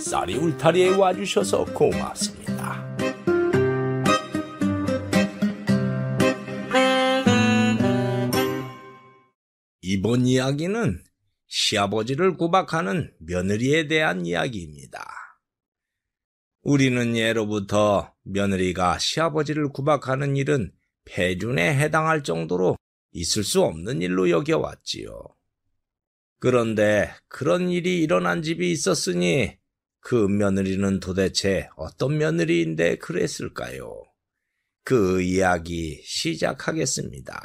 쌀이 울타리에 와주셔서 고맙습니다. 이번 이야기는 시아버지를 구박하는 며느리에 대한 이야기입니다. 우리는 예로부터 며느리가 시아버지를 구박하는 일은 폐륜에 해당할 정도로 있을 수 없는 일로 여겨왔지요. 그런데 그런 일이 일어난 집이 있었으니 그 며느리는 도대체 어떤 며느리인데 그랬을까요? 그 이야기 시작하겠습니다.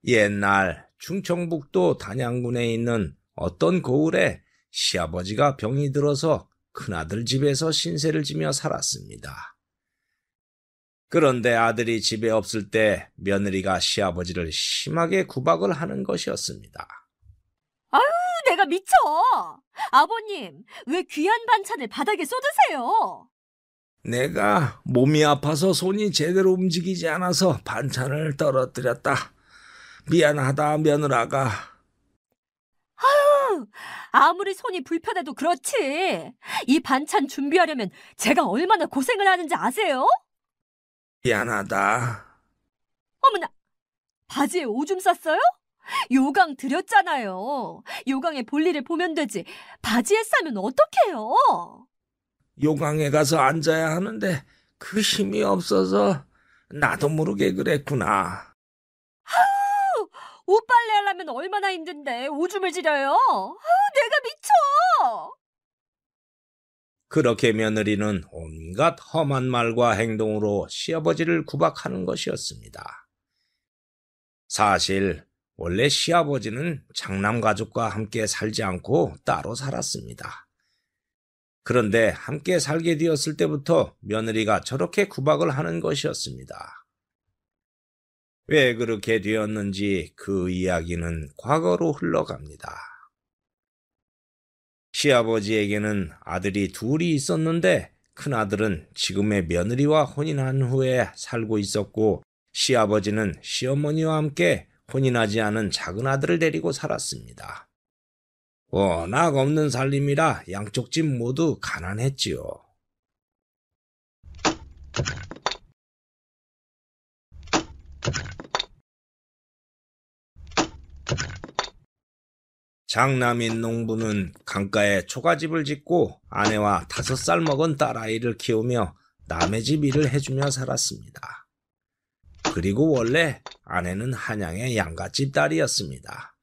옛날 충청북도 단양군에 있는 어떤 고을에 시아버지가 병이 들어서 큰아들 집에서 신세를 지며 살았습니다. 그런데 아들이 집에 없을 때 며느리가 시아버지를 심하게 구박을 하는 것이었습니다. 아유, 내가 미쳐! 아버님, 왜 귀한 반찬을 바닥에 쏟으세요? 내가 몸이 아파서 손이 제대로 움직이지 않아서 반찬을 떨어뜨렸다. 미안하다, 며느라가. 아유, 아무리 손이 불편해도 그렇지. 이 반찬 준비하려면 제가 얼마나 고생을 하는지 아세요? 미안하다. 어머나, 바지에 오줌 쌌어요? 요강 드렸잖아요. 요강에 볼일을 보면 되지. 바지에 싸면 어떡해요? 요강에 가서 앉아야 하는데 그 힘이 없어서 나도 모르게 그랬구나. 아우, 옷 빨래하려면 얼마나 힘든데 오줌을 지려요? 아우, 내가 미쳐! 그렇게 며느리는 온갖 험한 말과 행동으로 시아버지를 구박하는 것이었습니다. 사실 원래 시아버지는 장남가족과 함께 살지 않고 따로 살았습니다. 그런데 함께 살게 되었을 때부터 며느리가 저렇게 구박을 하는 것이었습니다. 왜 그렇게 되었는지 그 이야기는 과거로 흘러갑니다. 시아버지에게는 아들이 둘이 있었는데 큰아들은 지금의 며느리와 혼인한 후에 살고 있었고 시아버지는 시어머니와 함께 혼인하지 않은 작은 아들을 데리고 살았습니다. 워낙 없는 살림이라 양쪽 집 모두 가난했지요. 장남인 농부는 강가에 초가집을 짓고 아내와 5살 먹은 딸아이를 키우며 남의 집 일을 해주며 살았습니다. 그리고 원래 아내는 한양의 양갓집 딸이었습니다.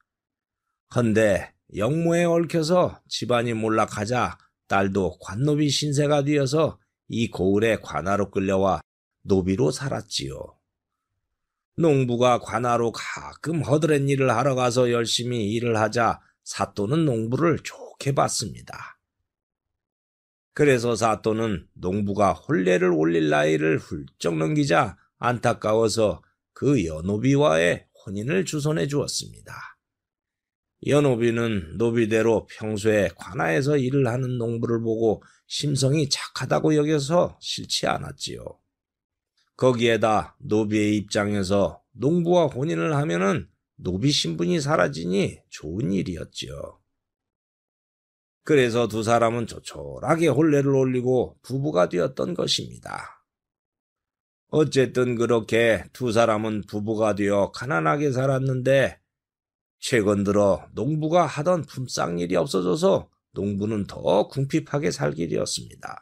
헌데 영모에 얽혀서 집안이 몰락하자 딸도 관노비 신세가 되어서 이 고을에 관아로 끌려와 노비로 살았지요. 농부가 관아로 가끔 허드렛 일을 하러 가서 열심히 일을 하자 사또는 농부를 좋게 봤습니다. 그래서 사또는 농부가 혼례를 올릴 나이를 훌쩍 넘기자 안타까워서 그 여노비와의 혼인을 주선해 주었습니다. 여노비는 노비대로 평소에 관아에서 일을 하는 농부를 보고 심성이 착하다고 여겨서 싫지 않았지요. 거기에다 노비의 입장에서 농부와 혼인을 하면은 노비 신분이 사라지니 좋은 일이었지요. 그래서 두 사람은 조촐하게 혼례를 올리고 부부가 되었던 것입니다. 어쨌든 그렇게 두 사람은 부부가 되어 가난하게 살았는데 최근 들어 농부가 하던 품삯일이 없어져서 농부는 더 궁핍하게 살게 되었습니다.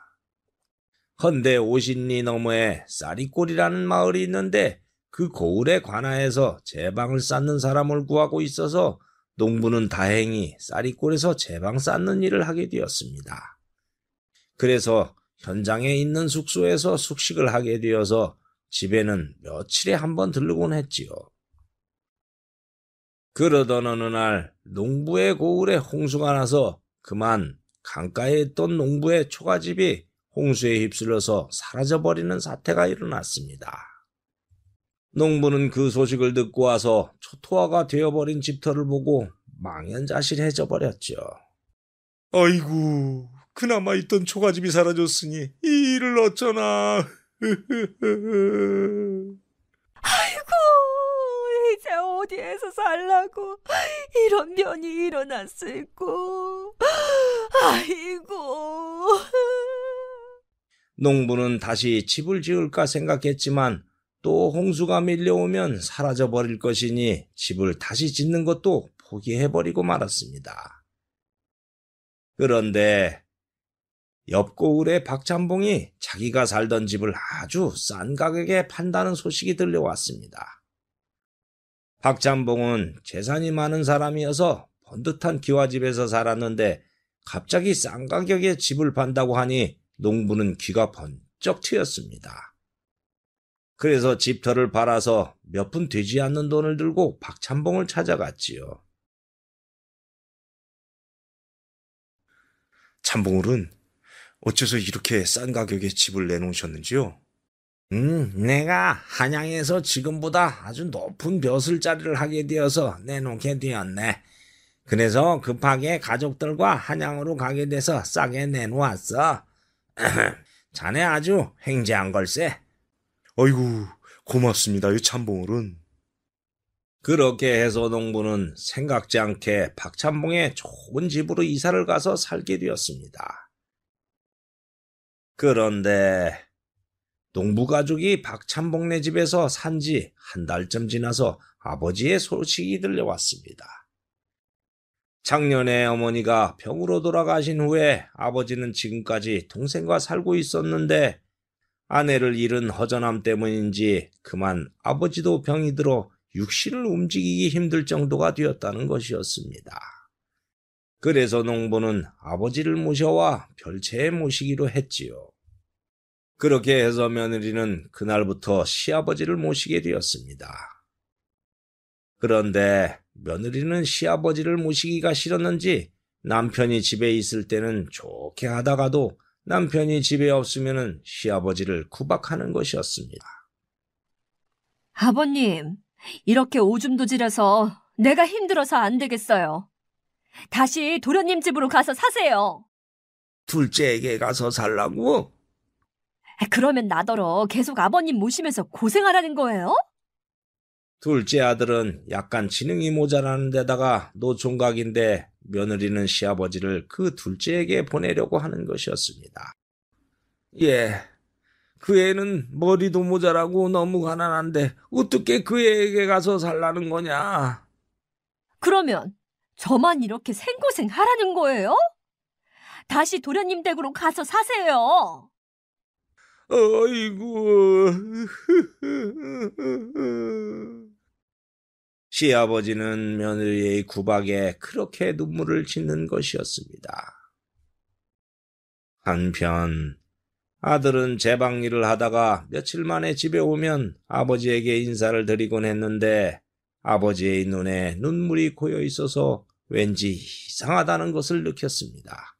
헌데 50리 너머에 쌀이골이라는 마을이 있는데 그 고을의 관아에서 제방을 쌓는 사람을 구하고 있어서 농부는 다행히 쌀이골에서 제방 쌓는 일을 하게 되었습니다. 그래서 현장에 있는 숙소에서 숙식을 하게 되어서 집에는 며칠에 한 번 들르곤 했지요. 그러던 어느 날 농부의 고을에 홍수가 나서 그만 강가에 있던 농부의 초가집이 홍수에 휩쓸려서 사라져버리는 사태가 일어났습니다. 농부는 그 소식을 듣고 와서 초토화가 되어버린 집터를 보고 망연자실해져 버렸죠. 아이고, 그나마 있던 초가집이 사라졌으니 이 일을 어쩌나. 아이고, 이제 어디에서 살라고 이런 변이 일어났을꼬. 아이고. 농부는 다시 집을 지을까 생각했지만 또 홍수가 밀려오면 사라져버릴 것이니 집을 다시 짓는 것도 포기해버리고 말았습니다. 그런데 옆 고을의 박찬봉이 자기가 살던 집을 아주 싼 가격에 판다는 소식이 들려왔습니다. 박찬봉은 재산이 많은 사람이어서 번듯한 기와집에서 살았는데 갑자기 싼 가격에 집을 판다고 하니 농부는 귀가 번쩍 트였습니다. 그래서 집터를 팔아서 몇 푼 되지 않는 돈을 들고 박찬봉을 찾아갔지요. 찬봉울은 어째서 이렇게 싼 가격에 집을 내놓으셨는지요? 내가 한양에서 지금보다 아주 높은 벼슬자리를 하게 되어서 내놓게 되었네. 그래서 급하게 가족들과 한양으로 가게 돼서 싸게 내놓았어. 자네 아주 횡재한 걸세. 아이고, 고맙습니다, 이 찬봉울은. 그렇게 해서 농부는 생각지 않게 박찬봉의 좋은 집으로 이사를 가서 살게 되었습니다. 그런데 농부 가족이 박찬봉네 집에서 산 지 한 달쯤 지나서 아버지의 소식이 들려왔습니다. 작년에 어머니가 병으로 돌아가신 후에 아버지는 지금까지 동생과 살고 있었는데 아내를 잃은 허전함 때문인지 그만 아버지도 병이 들어 육신을 움직이기 힘들 정도가 되었다는 것이었습니다. 그래서 농부는 아버지를 모셔와 별채에 모시기로 했지요. 그렇게 해서 며느리는 그날부터 시아버지를 모시게 되었습니다. 그런데 며느리는 시아버지를 모시기가 싫었는지 남편이 집에 있을 때는 좋게 하다가도 남편이 집에 없으면 시아버지를 구박하는 것이었습니다. 아버님, 이렇게 오줌도 지려서 내가 힘들어서 안 되겠어요. 다시 도련님 집으로 가서 사세요. 둘째에게 가서 살라고? 그러면 나더러 계속 아버님 모시면서 고생하라는 거예요? 둘째 아들은 약간 지능이 모자라는 데다가 노총각인데 며느리는 시아버지를 그 둘째에게 보내려고 하는 것이었습니다. 예, 그 애는 머리도 모자라고 너무 가난한데 어떻게 그 애에게 가서 살라는 거냐? 그러면 저만 이렇게 생고생 하라는 거예요? 다시 도련님 댁으로 가서 사세요. 어이구. 시아버지는 며느리의 구박에 그렇게 눈물을 짓는 것이었습니다. 한편 아들은 제방일을 하다가 며칠 만에 집에 오면 아버지에게 인사를 드리곤 했는데 아버지의 눈에 눈물이 고여 있어서 왠지 이상하다는 것을 느꼈습니다.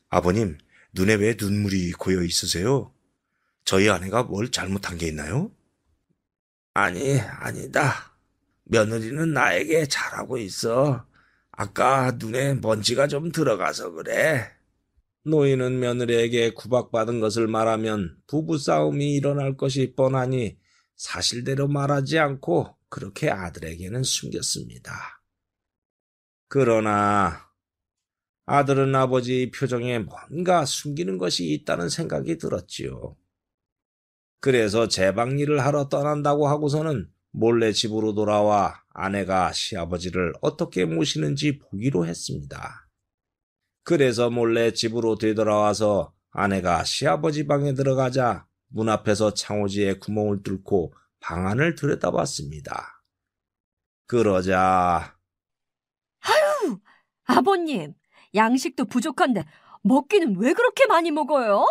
아버님, 눈에 왜 눈물이 고여 있으세요? 저희 아내가 뭘 잘못한 게 있나요? 아니다. 며느리는 나에게 잘하고 있어. 아까 눈에 먼지가 좀 들어가서 그래. 노인은 며느리에게 구박받은 것을 말하면 부부싸움이 일어날 것이 뻔하니 사실대로 말하지 않고 그렇게 아들에게는 숨겼습니다. 그러나 아들은 아버지의 표정에 뭔가 숨기는 것이 있다는 생각이 들었지요. 그래서 제방일을 하러 떠난다고 하고서는 몰래 집으로 돌아와 아내가 시아버지를 어떻게 모시는지 보기로 했습니다. 그래서 몰래 집으로 되돌아와서 아내가 시아버지 방에 들어가자 문 앞에서 창호지에 구멍을 뚫고 방 안을 들여다봤습니다. 그러자 아유, 아버님, 양식도 부족한데 먹기는 왜 그렇게 많이 먹어요?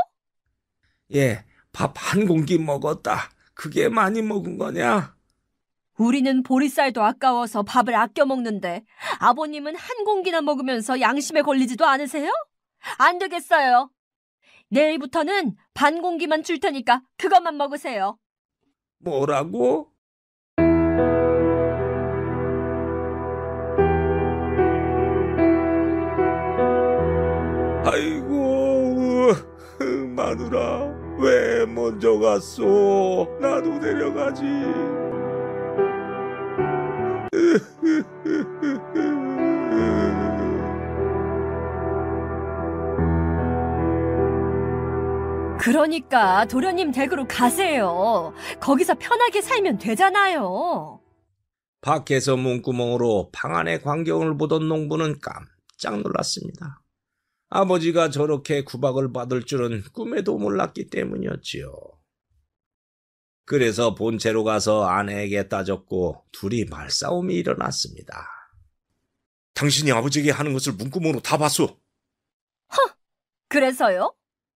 예, 밥 한 공기 먹었다. 그게 많이 먹은 거냐? 우리는 보리쌀도 아까워서 밥을 아껴 먹는데 아버님은 한 공기나 먹으면서 양심에 걸리지도 않으세요? 안 되겠어요. 내일부터는 반 공기만 줄 테니까 그것만 먹으세요. 뭐라고? 아이고, 마누라, 왜 먼저 갔소? 나도 데려가지. 그러니까 도련님 댁으로 가세요. 거기서 편하게 살면 되잖아요. 밖에서 문구멍으로 방 안의 광경을 보던 농부는 깜짝 놀랐습니다. 아버지가 저렇게 구박을 받을 줄은 꿈에도 몰랐기 때문이었지요. 그래서 본체로 가서 아내에게 따졌고 둘이 말싸움이 일어났습니다. 당신이 아버지에게 하는 것을 문구멍으로 다 봤소. 그래서요?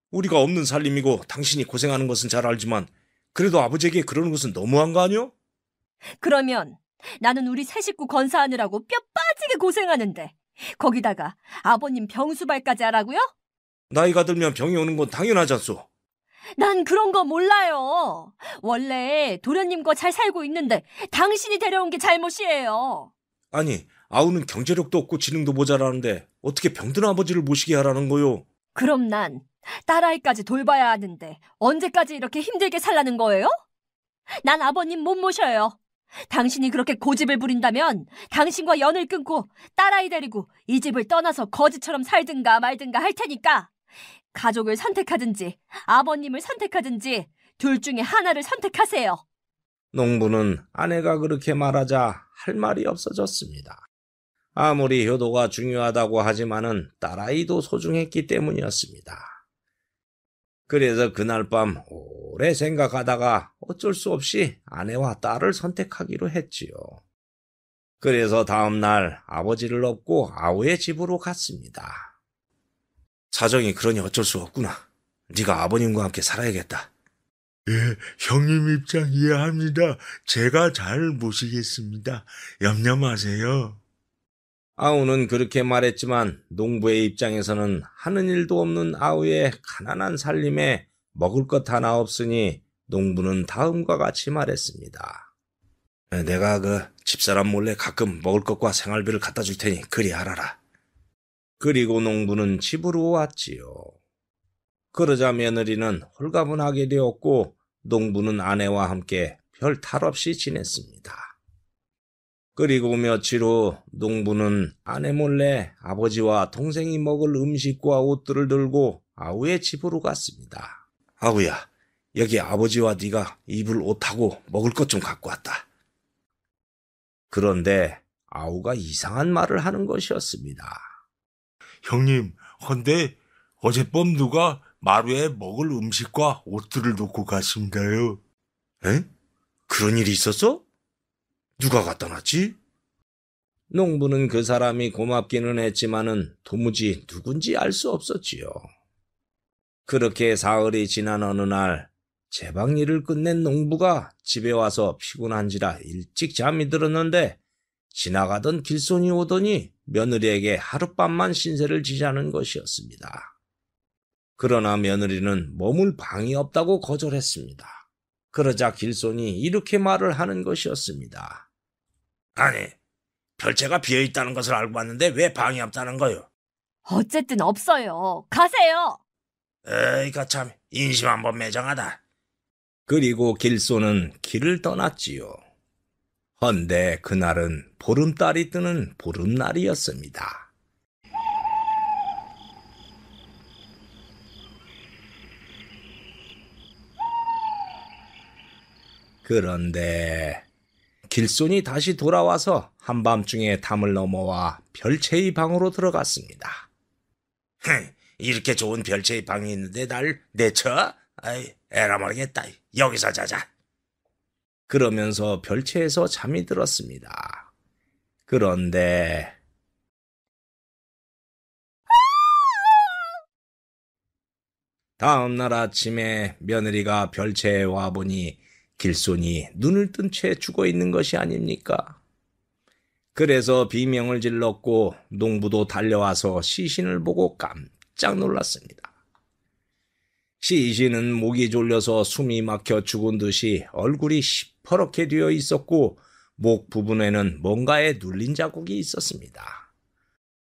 우리가 없는 살림이고 당신이 고생하는 것은 잘 알지만 그래도 아버지에게 그러는 것은 너무한 거 아니오? 그러면 나는 우리 세 식구 건사하느라고 뼈 빠지게 고생하는데 거기다가 아버님 병수발까지 하라고요? 나이가 들면 병이 오는 건 당연하지 않소. 난 그런 거 몰라요. 원래 도련님과 잘 살고 있는데 당신이 데려온 게 잘못이에요. 아니, 아우는 경제력도 없고 지능도 모자라는데 어떻게 병든 아버지를 모시게 하라는 거요? 그럼 난 딸아이까지 돌봐야 하는데 언제까지 이렇게 힘들게 살라는 거예요? 난 아버님 못 모셔요. 당신이 그렇게 고집을 부린다면 당신과 연을 끊고 딸아이 데리고 이 집을 떠나서 거지처럼 살든가 말든가 할 테니까 가족을 선택하든지 아버님을 선택하든지 둘 중에 하나를 선택하세요. 농부는 아내가 그렇게 말하자 할 말이 없어졌습니다. 아무리 효도가 중요하다고 하지만은 딸아이도 소중했기 때문이었습니다. 그래서 그날 밤 오래 생각하다가 어쩔 수 없이 아내와 딸을 선택하기로 했지요. 그래서 다음 날 아버지를 업고 아우의 집으로 갔습니다. 사정이 그러니 어쩔 수 없구나. 네가 아버님과 함께 살아야겠다. 예, 형님 입장 이해합니다. 제가 잘 모시겠습니다. 염려 마세요. 아우는 그렇게 말했지만 농부의 입장에서는 하는 일도 없는 아우의 가난한 살림에 먹을 것 하나 없으니 농부는 다음과 같이 말했습니다. 내가 집사람 몰래 가끔 먹을 것과 생활비를 갖다 줄 테니 그리 알아라. 그리고 농부는 집으로 왔지요. 그러자 며느리는 홀가분하게 되었고 농부는 아내와 함께 별 탈 없이 지냈습니다. 그리고 며칠 후 농부는 아내 몰래 아버지와 동생이 먹을 음식과 옷들을 들고 아우의 집으로 갔습니다. 아우야, 여기 아버지와 네가 입을 옷하고 먹을 것 좀 갖고 왔다. 그런데 아우가 이상한 말을 하는 것이었습니다. 형님, 헌데 어젯밤 누가 마루에 먹을 음식과 옷들을 놓고 갔습니다요. 에? 그런 일이 있었어? 누가 갖다 놨지? 농부는 그 사람이 고맙기는 했지만은 도무지 누군지 알 수 없었지요. 그렇게 사흘이 지난 어느 날 제방일을 끝낸 농부가 집에 와서 피곤한지라 일찍 잠이 들었는데 지나가던 길손이 오더니 며느리에게 하룻밤만 신세를 지자는 것이었습니다. 그러나 며느리는 머물 방이 없다고 거절했습니다. 그러자 길손이 이렇게 말을 하는 것이었습니다. 아니, 별채가 비어있다는 것을 알고 왔는데 왜 방이 없다는 거요? 어쨌든 없어요. 가세요. 에이가 참 인심 한번 매정하다. 그리고 길손은 길을 떠났지요. 헌데 그날은 보름달이 뜨는 보름날이었습니다. 그런데 길손이 다시 돌아와서 한밤중에 담을 넘어와 별채의 방으로 들어갔습니다. 이렇게 좋은 별채의 방이 있는데 날 내쳐? 아이, 에라 모르겠다. 여기서 자자. 그러면서 별채에서 잠이 들었습니다. 그런데 다음 날 아침에 며느리가 별채에 와보니 길손이 눈을 뜬 채 죽어 있는 것이 아닙니까? 그래서 비명을 질렀고 농부도 달려와서 시신을 보고 깜짝 놀랐습니다. 시신은 목이 졸려서 숨이 막혀 죽은 듯이 얼굴이 시퍼렇게 되어 있었고 목 부분에는 뭔가에 눌린 자국이 있었습니다.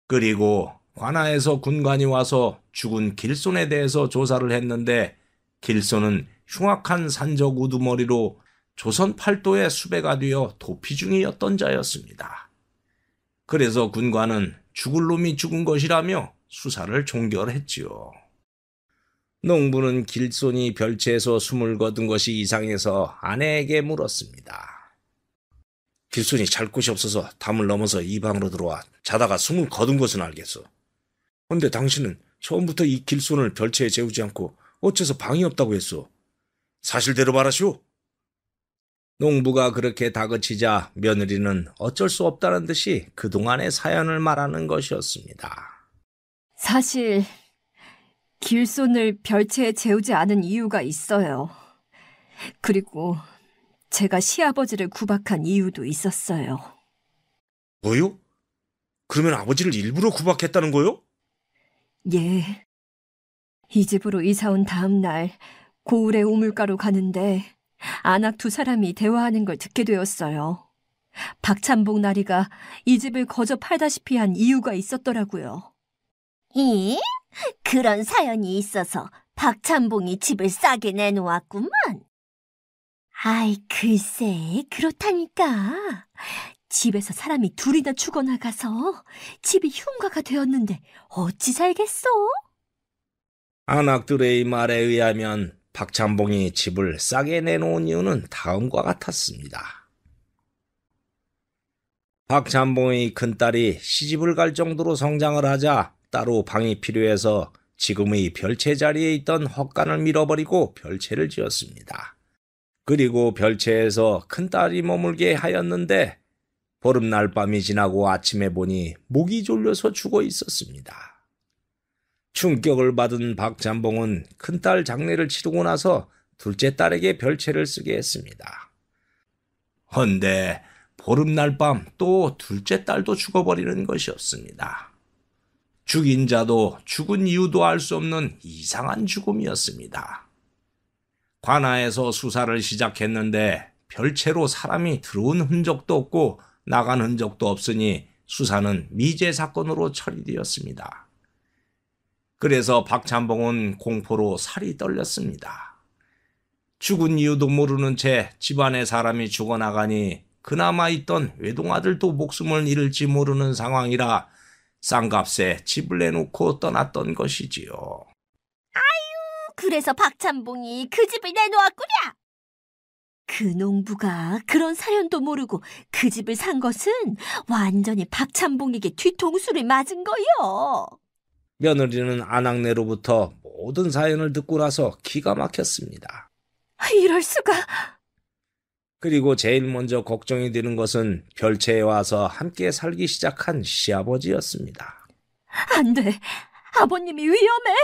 그리고 관아에서 군관이 와서 죽은 길손에 대해서 조사를 했는데 길손은 흉악한 산적 우두머리로 조선 팔도의 수배가 되어 도피 중이었던 자였습니다. 그래서 군관은 죽을 놈이 죽은 것이라며 수사를 종결했지요. 농부는 길손이 별채에서 숨을 거둔 것이 이상해서 아내에게 물었습니다. 길손이 잘 곳이 없어서 담을 넘어서 이 방으로 들어와 자다가 숨을 거둔 것은 알겠어. 근데 당신은 처음부터 이 길손을 별채에 재우지 않고 어째서 방이 없다고 했소? 사실대로 말하시오. 농부가 그렇게 다그치자 며느리는 어쩔 수 없다는 듯이 그동안의 사연을 말하는 것이었습니다. 사실 길손을 별채에 재우지 않은 이유가 있어요. 그리고 제가 시아버지를 구박한 이유도 있었어요. 뭐요? 그러면 아버지를 일부러 구박했다는 거요? 예. 이 집으로 이사 온 다음 날 고을에 우물가로 가는데 안악 두 사람이 대화하는 걸 듣게 되었어요. 박찬봉 나리가 이 집을 거저 팔다시피 한 이유가 있었더라고요. 이? 그런 사연이 있어서 박찬봉이 집을 싸게 내놓았구만. 아이, 글쎄, 그렇다니까. 집에서 사람이 둘이나 죽어나가서 집이 흉가가 되었는데 어찌 살겠어? 안악들의 말에 의하면 박찬봉이 집을 싸게 내놓은 이유는 다음과 같았습니다. 박찬봉의 큰딸이 시집을 갈 정도로 성장을 하자 따로 방이 필요해서 지금의 별채 자리에 있던 헛간을 밀어버리고 별채를 지었습니다. 그리고 별채에서 큰딸이 머물게 하였는데 보름날 밤이 지나고 아침에 보니 목이 졸려서 죽어 있었습니다. 충격을 받은 박찬봉은 큰딸 장례를 치르고 나서 둘째 딸에게 별채를 쓰게 했습니다. 헌데 보름날 밤 또 둘째 딸도 죽어버리는 것이었습니다. 죽인 자도 죽은 이유도 알 수 없는 이상한 죽음이었습니다. 관아에서 수사를 시작했는데 별채로 사람이 들어온 흔적도 없고 나간 흔적도 없으니 수사는 미제 사건으로 처리되었습니다. 그래서 박찬봉은 공포로 살이 떨렸습니다. 죽은 이유도 모르는 채 집안의 사람이 죽어나가니 그나마 있던 외동아들도 목숨을 잃을지 모르는 상황이라 싼값에 집을 내놓고 떠났던 것이지요. 그래서 박찬봉이 그 집을 내놓았구려. 그 농부가 그런 사연도 모르고 그 집을 산 것은 완전히 박찬봉에게 뒤통수를 맞은 거요. 며느리는 안악내로부터 모든 사연을 듣고 나서 기가 막혔습니다. 이럴 수가. 그리고 제일 먼저 걱정이 되는 것은 별채에 와서 함께 살기 시작한 시아버지였습니다. 안 돼. 아버님이 위험해.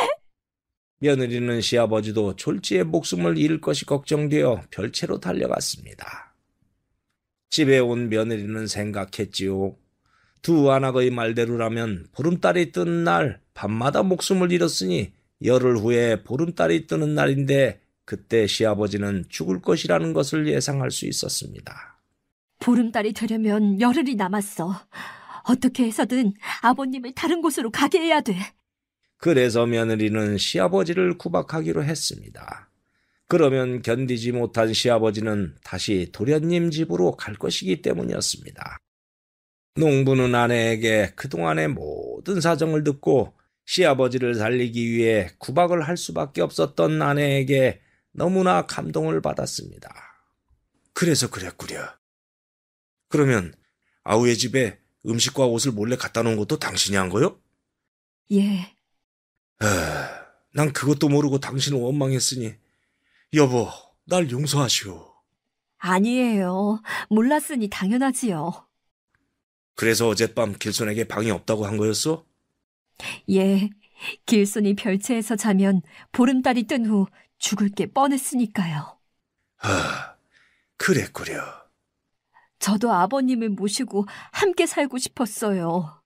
며느리는 시아버지도 졸지에 목숨을 잃을 것이 걱정되어 별채로 달려갔습니다. 집에 온 며느리는 생각했지요. 두 안악의 말대로라면 보름달이 뜨는 날 밤마다 목숨을 잃었으니 열흘 후에 보름달이 뜨는 날인데 그때 시아버지는 죽을 것이라는 것을 예상할 수 있었습니다. 보름달이 되려면 열흘이 남았어. 어떻게 해서든 아버님을 다른 곳으로 가게 해야 돼. 그래서 며느리는 시아버지를 구박하기로 했습니다. 그러면 견디지 못한 시아버지는 다시 도련님 집으로 갈 것이기 때문이었습니다. 농부는 아내에게 그동안의 모든 사정을 듣고 시아버지를 살리기 위해 구박을 할 수밖에 없었던 아내에게 너무나 감동을 받았습니다. 그래서 그랬구려. 그러면 아우의 집에 음식과 옷을 몰래 갖다 놓은 것도 당신이 한 거요? 예. 난 그것도 모르고 당신을 원망했으니 여보, 날 용서하시오. 아니에요. 몰랐으니 당연하지요. 그래서 어젯밤 길손에게 방이 없다고 한 거였어? 예. 길손이 별채에서 자면 보름달이 뜬 후 죽을 게 뻔했으니까요. 그랬구려. 저도 아버님을 모시고 함께 살고 싶었어요.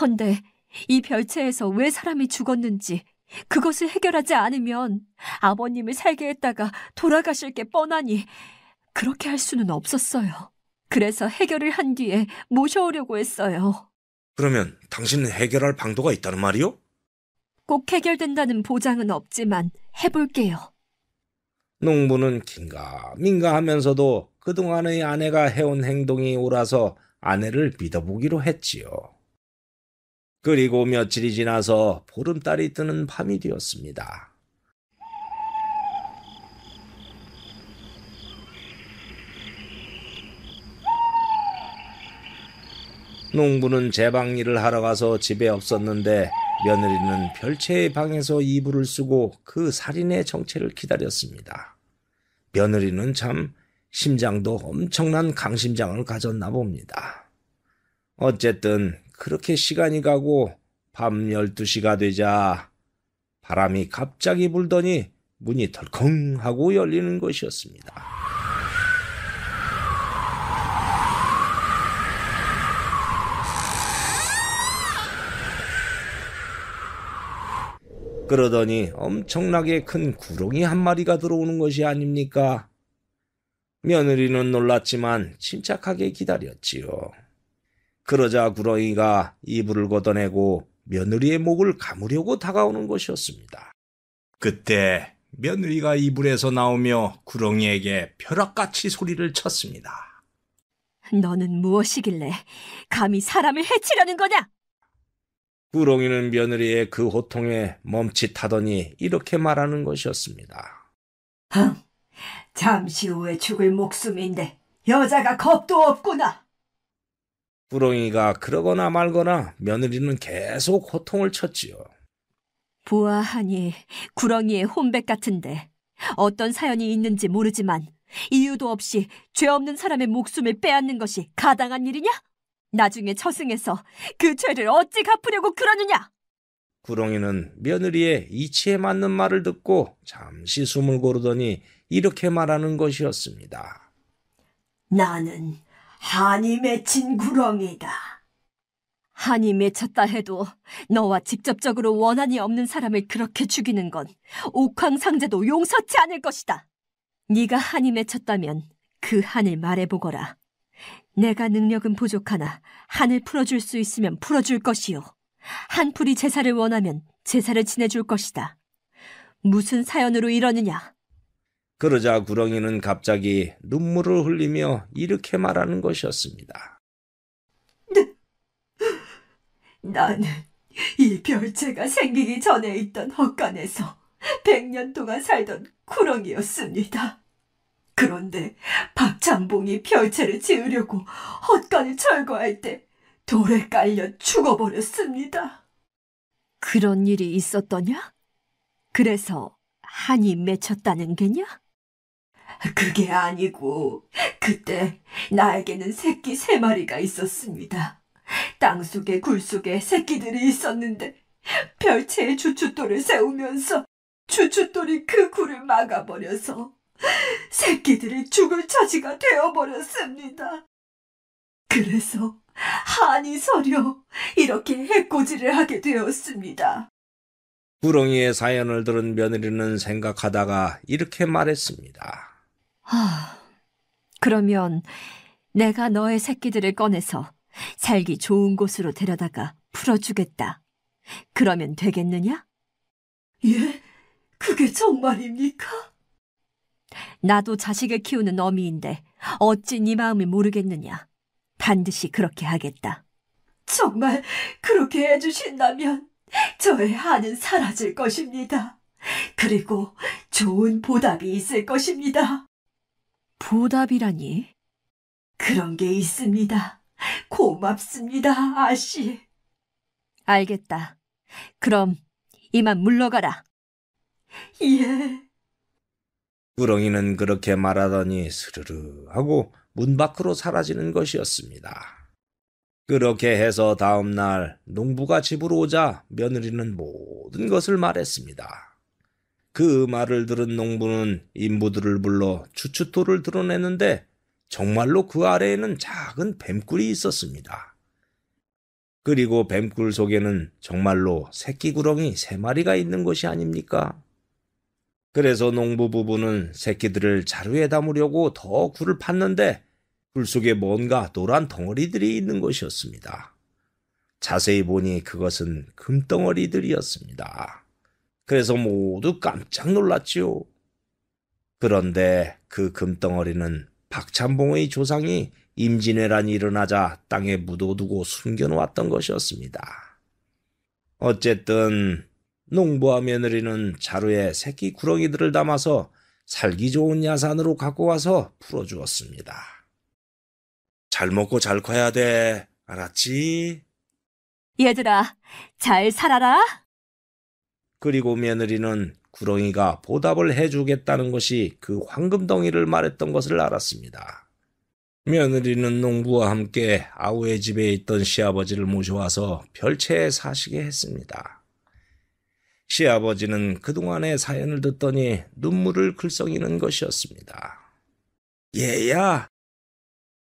헌데 이 별채에서 왜 사람이 죽었는지 그것을 해결하지 않으면 아버님을 살게 했다가 돌아가실 게 뻔하니 그렇게 할 수는 없었어요. 그래서 해결을 한 뒤에 모셔오려고 했어요. 그러면 당신은 해결할 방도가 있다는 말이요? 꼭 해결된다는 보장은 없지만 해볼게요. 농부는 긴가민가 하면서도 그동안의 아내가 해온 행동이 옳아서 아내를 믿어보기로 했지요. 그리고 며칠이 지나서 보름달이 뜨는 밤이 되었습니다. 농부는 제방일을 하러 가서 집에 없었는데 며느리는 별채의 방에서 이불을 쓰고 그 살인의 정체를 기다렸습니다. 며느리는 참 심장도 엄청난 강심장을 가졌나 봅니다. 어쨌든 그렇게 시간이 가고 밤 12시가 되자 바람이 갑자기 불더니 문이 덜컹 하고 열리는 것이었습니다. 그러더니 엄청나게 큰 구렁이 한 마리가 들어오는 것이 아닙니까? 며느리는 놀랐지만 침착하게 기다렸지요. 그러자 구렁이가 이불을 걷어내고 며느리의 목을 감으려고 다가오는 것이었습니다. 그때 며느리가 이불에서 나오며 구렁이에게 벼락같이 소리를 쳤습니다. 너는 무엇이길래 감히 사람을 해치려는 거냐? 구렁이는 며느리의 그 호통에 멈칫하더니 이렇게 말하는 것이었습니다. 잠시 후에 죽을 목숨인데 여자가 겁도 없구나. 구렁이가 그러거나 말거나 며느리는 계속 호통을 쳤지요. 보아하니 구렁이의 혼백 같은데 어떤 사연이 있는지 모르지만 이유도 없이 죄 없는 사람의 목숨을 빼앗는 것이 가당한 일이냐? 나중에 처승해서 그 죄를 어찌 갚으려고 그러느냐? 구렁이는 며느리의 이치에 맞는 말을 듣고 잠시 숨을 고르더니 이렇게 말하는 것이었습니다. 나는 한이 맺힌 구렁이다. 한이 맺혔다 해도 너와 직접적으로 원한이 없는 사람을 그렇게 죽이는 건 옥황상제도 용서치 않을 것이다. 네가 한이 맺혔다면 그 한을 말해보거라. 내가 능력은 부족하나 한을 풀어줄 수 있으면 풀어줄 것이요. 한풀이 제사를 원하면 제사를 지내줄 것이다. 무슨 사연으로 이러느냐? 그러자 구렁이는 갑자기 눈물을 흘리며 이렇게 말하는 것이었습니다. 나는 이 별채가 생기기 전에 있던 헛간에서 100년 동안 살던 구렁이였습니다. 그런데 박찬봉이 별채를 지으려고 헛간을 철거할 때 돌에 깔려 죽어버렸습니다. 그런 일이 있었더냐? 그래서 한이 맺혔다는 게냐? 그게 아니고 그때 나에게는 새끼 3마리가 있었습니다. 땅속에 굴속에 새끼들이 있었는데 별채에 주춧돌을 세우면서 주춧돌이 그 굴을 막아버려서 새끼들이 죽을 처지가 되어버렸습니다. 그래서 한이 서려 이렇게 해코지를 하게 되었습니다. 구렁이의 사연을 들은 며느리는 생각하다가 이렇게 말했습니다. 그러면 내가 너의 새끼들을 꺼내서 살기 좋은 곳으로 데려다가 풀어주겠다. 그러면 되겠느냐? 예? 그게 정말입니까? 나도 자식을 키우는 어미인데 어찌 네 마음을 모르겠느냐. 반드시 그렇게 하겠다. 정말 그렇게 해주신다면 저의 한은 사라질 것입니다. 그리고 좋은 보답이 있을 것입니다. 보답이라니? 그런 게 있습니다. 고맙습니다, 아씨. 알겠다. 그럼 이만 물러가라. 예. 구렁이는 그렇게 말하더니 스르르 하고 문 밖으로 사라지는 것이었습니다. 그렇게 해서 다음 날 농부가 집으로 오자 며느리는 모든 것을 말했습니다. 그 말을 들은 농부는 인부들을 불러 주춧돌을 드러냈는데 정말로 그 아래에는 작은 뱀꿀이 있었습니다. 그리고 뱀꿀 속에는 정말로 새끼 구렁이 3마리가 있는 것이 아닙니까? 그래서 농부 부부는 새끼들을 자루에 담으려고 더 굴을 팠는데 굴 속에 뭔가 노란 덩어리들이 있는 것이었습니다. 자세히 보니 그것은 금덩어리들이었습니다. 그래서 모두 깜짝 놀랐지요. 그런데 그 금덩어리는 박찬봉의 조상이 임진왜란이 일어나자 땅에 묻어두고 숨겨놓았던 것이었습니다. 어쨌든 농부와 며느리는 자루에 새끼 구렁이들을 담아서 살기 좋은 야산으로 갖고 와서 풀어주었습니다. 잘 먹고 잘 커야 돼. 알았지? 얘들아, 잘 살아라. 그리고 며느리는 구렁이가 보답을 해주겠다는 것이 그 황금덩이를 말했던 것을 알았습니다. 며느리는 농부와 함께 아우의 집에 있던 시아버지를 모셔와서 별채에 사시게 했습니다. 시아버지는 그동안의 사연을 듣더니 눈물을 글썽이는 것이었습니다. 얘야,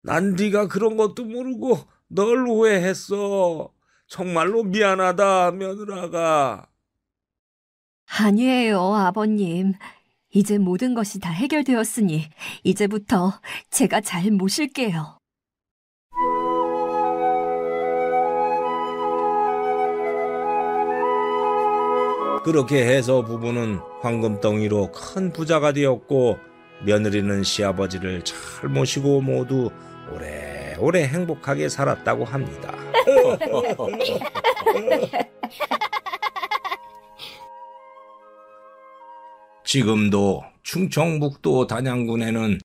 난 네가 그런 것도 모르고 널 오해했어. 정말로 미안하다, 며느라가. 아니에요, 아버님. 이제 모든 것이 다 해결되었으니 이제부터 제가 잘 모실게요. 그렇게 해서 부부는 황금덩이로 큰 부자가 되었고 며느리는 시아버지를 잘 모시고 모두 오래오래 행복하게 살았다고 합니다. 지금도 충청북도 단양군에는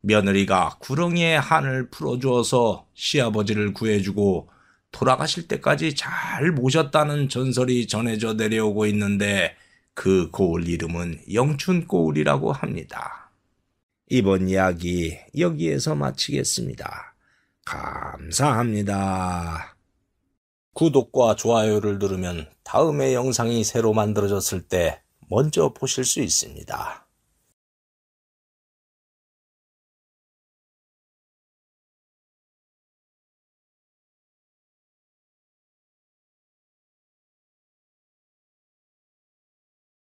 며느리가 구렁이의 한을 풀어주어서 시아버지를 구해주고 돌아가실 때까지 잘 모셨다는 전설이 전해져 내려오고 있는데 그 고을 이름은 영춘고을이라고 합니다. 이번 이야기 여기에서 마치겠습니다. 감사합니다. 구독과 좋아요를 누르면 다음에 영상이 새로 만들어졌을 때 먼저 보실 수 있습니다.